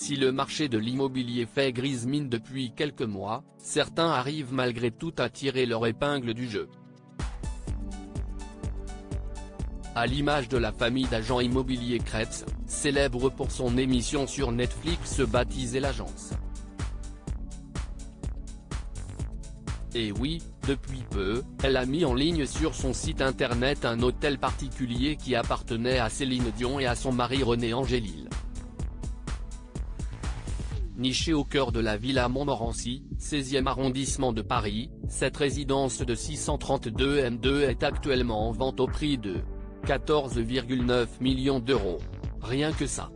Si le marché de l'immobilier fait grise mine depuis quelques mois, certains arrivent malgré tout à tirer leur épingle du jeu. À l'image de la famille d'agents immobiliers Krebs, célèbre pour son émission sur Netflix baptisée L'Agence. Et oui, depuis peu, elle a mis en ligne sur son site internet un hôtel particulier qui appartenait à Céline Dion et à son mari René Angélil. Nichée au cœur de la Villa Montmorency, 16e arrondissement de Paris, cette résidence de 632 m² est actuellement en vente au prix de 14,9 millions d'euros. Rien que ça.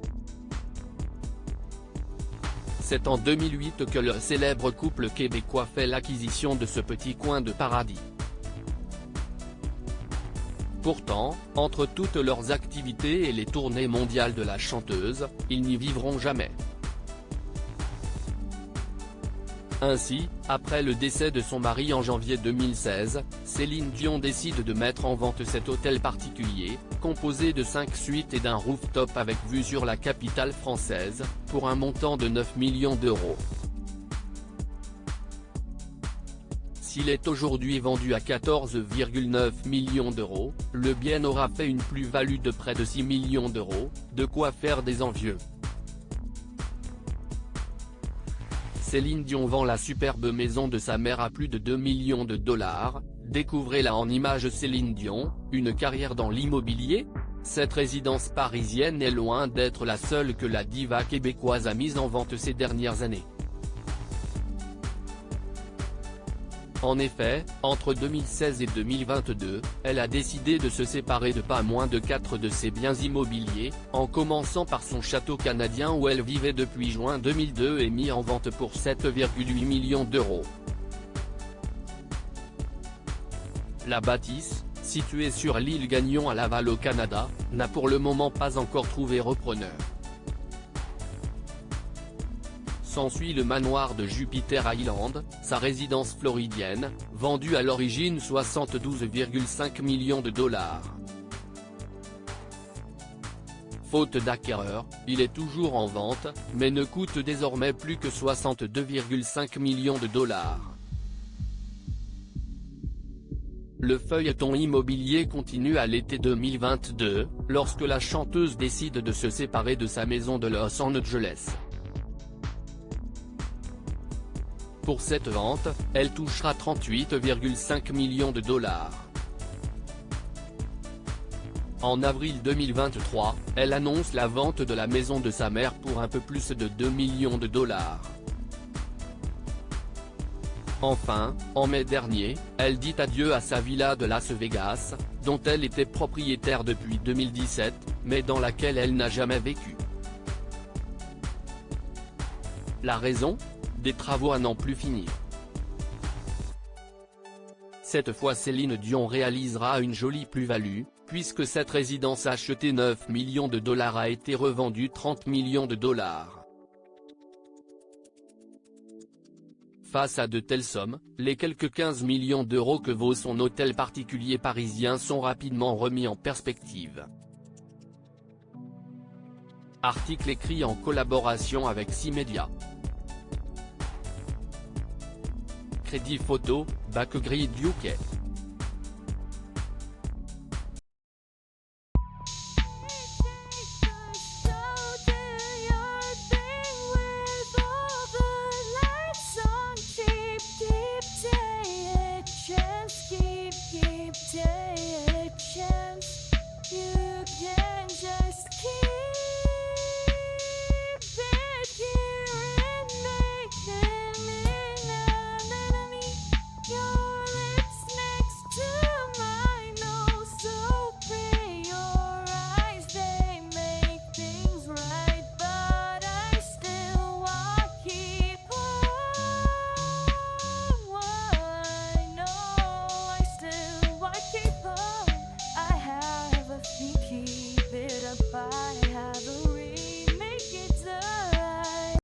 C'est en 2008 que le célèbre couple québécois fait l'acquisition de ce petit coin de paradis. Pourtant, entre toutes leurs activités et les tournées mondiales de la chanteuse, ils n'y vivront jamais. Ainsi, après le décès de son mari en janvier 2016, Céline Dion décide de mettre en vente cet hôtel particulier, composé de 5 suites et d'un rooftop avec vue sur la capitale française, pour un montant de 9 millions d'euros. S'il est aujourd'hui vendu à 14,9 millions d'euros, le bien aura fait une plus-value de près de 6 millions d'euros, de quoi faire des envieux. Céline Dion vend la superbe maison de sa mère à plus de 2 millions de dollars, découvrez-la en images. Céline Dion, une carrière dans l'immobilier? Cette résidence parisienne est loin d'être la seule que la diva québécoise a mise en vente ces dernières années. En effet, entre 2016 et 2022, elle a décidé de se séparer de pas moins de 4 de ses biens immobiliers, en commençant par son château canadien où elle vivait depuis juin 2002 et mis en vente pour 7,8 millions d'euros. La bâtisse, située sur l'île Gagnon à Laval au Canada, n'a pour le moment pas encore trouvé repreneur. S'ensuit le manoir de Jupiter Island, sa résidence floridienne, vendue à l'origine 72,5 millions de dollars. Faute d'acquéreur, il est toujours en vente, mais ne coûte désormais plus que 62,5 millions de dollars. Le feuilleton immobilier continue à l'été 2022, lorsque la chanteuse décide de se séparer de sa maison de Los Angeles. Pour cette vente, elle touchera 38,5 millions de dollars. En avril 2023, elle annonce la vente de la maison de sa mère pour un peu plus de 2 millions de dollars. Enfin, en mai dernier, elle dit adieu à sa villa de Las Vegas, dont elle était propriétaire depuis 2017, mais dans laquelle elle n'a jamais vécu. La raison ? Des travaux à n'en plus finir. Cette fois Céline Dion réalisera une jolie plus-value, puisque cette résidence achetée 9 millions de dollars a été revendue 30 millions de dollars. Face à de telles sommes, les quelques 15 millions d'euros que vaut son hôtel particulier parisien sont rapidement remis en perspective. Article écrit en collaboration avec 6 médias. Crédit photo, Backgrid UK.